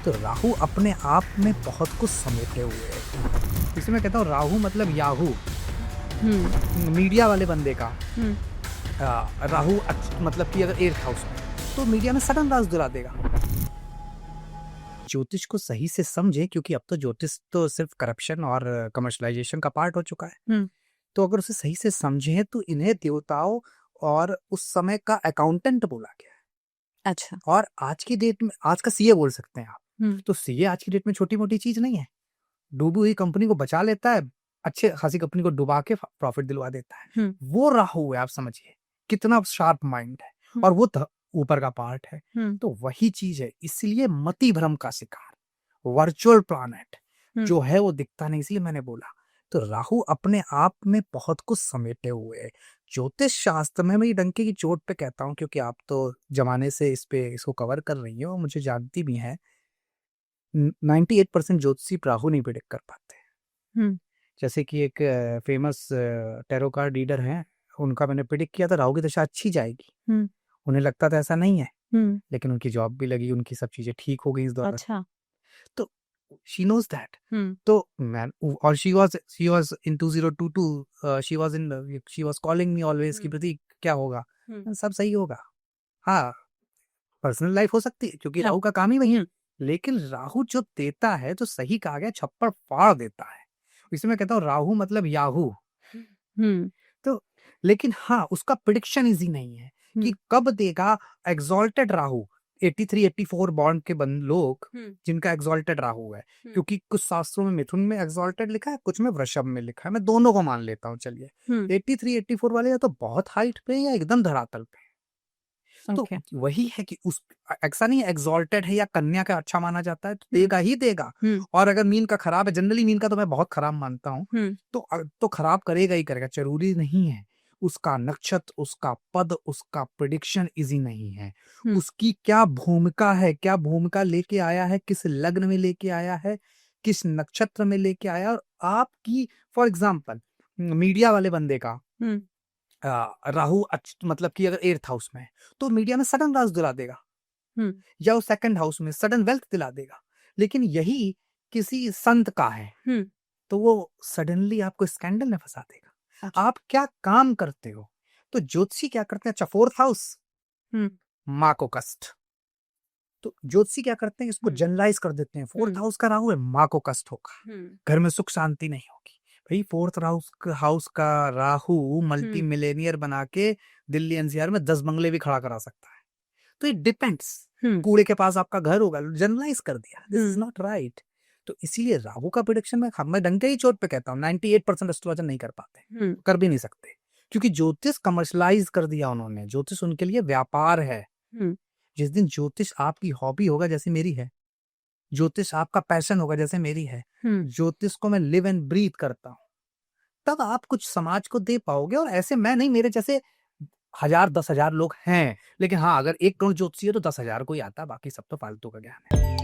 तो राहु अपने आप में बहुत कुछ समेटे हुए है। इसमें मैं कहता हूँ राहु मतलब याहू, मीडिया वाले बंदे का। राहु मतलब कि अगर 8th हाउस में, तो मीडिया में सडन राज दिला देगा। ज्योतिष को सही से समझे, क्योंकि अब तो ज्योतिष तो सिर्फ करप्शन और कमर्शलाइजेशन का पार्ट हो चुका है। तो अगर उसे सही से समझे तो इन्हें देवताओं और उस समय का अकाउंटेंट बोला गया है। अच्छा। और आज की डेट में आज का सीए बोल सकते हैं आप। तो सीए आज की डेट में छोटी मोटी चीज नहीं है। डूबी हुई कंपनी को बचा लेता है, अच्छे खासी कंपनी को डुबा के प्रॉफिट दिलवा देता है। वो राहु है, आप समझिए कितना शार्प माइंड है। और वो ऊपर का पार्ट है। तो वही चीज है, इसलिए मति भ्रम का शिकार वर्चुअल प्लैनेट जो है वो दिखता नहीं, इसलिए मैंने बोला। तो राहु अपने आप में बहुत कुछ समेटे हुए है। ज्योतिष शास्त्र में मैं ये डंके की चोट पे कहता हूँ, क्योंकि आप तो जमाने से इसको कवर कर रही हो और मुझे जानती भी है। 98% ज्योतिषी राहु नहीं प्रिडिक्ट कर पाते। जैसे कि एक फेमस टैरो कार्ड रीडर हैं, उनका मैंने प्रिडिक्ट किया था राहु की दशा अच्छी जाएगी। उन्हें लगता था ऐसा नहीं है, लेकिन उनकी जॉब भी लगी, उनकी सब चीजें ठीक हो गई इस दौरान। अच्छा। तो शी नोज दैट। तो मैन, और she was in 2022, she was calling me always कि प्रतीक क्या होगा, सब सही होगा। हाँ, पर्सनल लाइफ हो सकती है क्योंकि राहु का काम ही वही है, लेकिन राहु जब देता है तो सही कहा गया छप्पर फाड़ देता है। इसमें कहता हूँ राहु मतलब याहू। तो लेकिन हाँ, उसका प्रिडिक्शन इजी नहीं है कि कब देगा। एग्जॉल्टेड राहु 83 84 बॉन्ड के लोग जिनका एग्जॉल्टेड राहु है, क्योंकि कुछ शास्त्रों में मिथुन में एग्जॉल्टेड लिखा है, कुछ में वृषभ में लिखा है। मैं दोनों को मान लेता हूँ। चलिए 83 84 वाले या तो बहुत हाइट पे या एकदम धरातल पे। तो वही है कि उस ऐसा नहीं है एग्जॉल्टेड है या कन्या का अच्छा माना जाता है तो देगा ही देगा। और अगर मीन का खराब है, जनरली मीन का तो मैं बहुत खराब मानता हूँ, तो खराब करेगा ही करेगा, जरूरी नहीं है। उसका नक्षत्र, उसका पद, उसका प्रिडिक्शन इजी नहीं है। उसकी क्या भूमिका है, क्या भूमिका लेके आया है, किस लग्न में लेके आया है, किस नक्षत्र में लेके आया। और आपकी फॉर एग्जाम्पल मीडिया वाले बंदे का राहु मतलब कि अगर 8th हाउस में है, तो मीडिया में सडन राज दिला देगा। या वो 2nd हाउस में सडन वेल्थ दिला देगा। लेकिन यही किसी संत का है तो वो सडनली आपको स्कैंडल में फंसा देगा। अच्छा। आप क्या काम करते हो, तो ज्योतिषी क्या करते हैं। अच्छा, 4th हाउस माँ को कष्ट, तो ज्योतिषी क्या करते हैं, इसको जनरलाइज कर देते हैं। 4th हाउस का राहु है, माँ को कष्ट होगा, घर में सुख शांति नहीं होगी। भाई 4th हाउस का राहु मल्टी मिलेनियर बना के दिल्ली एनसीआर में 10 बंगले भी खड़ा करा सकता है। तो इट डिपेंड्स। कूड़े के पास आपका घर होगा, जनरलाइज कर दिया, दिस इज नॉट राइट। तो इसीलिए राहु का प्रिडिक्शन मैं डंके ही चोट पे कहता हूँ 98% एस्ट्रोलॉजर नहीं कर पाते, कर भी नहीं सकते, क्योंकि ज्योतिष कमर्शलाइज कर दिया उन्होंने। ज्योतिष उनके लिए व्यापार है। जिस दिन ज्योतिष आपकी हॉबी होगा, जैसे मेरी है, ज्योतिष आपका पैशन होगा, जैसे मेरी है, ज्योतिष को मैं लिव एंड ब्रीथ करता हूँ, तब आप कुछ समाज को दे पाओगे। और ऐसे मैं नहीं, मेरे जैसे 1000 10,000 लोग हैं। लेकिन हाँ, अगर 1 करोड़ ज्योतिषी है तो 10,000 को ही आता, बाकी सब तो फालतू का ज्ञान है।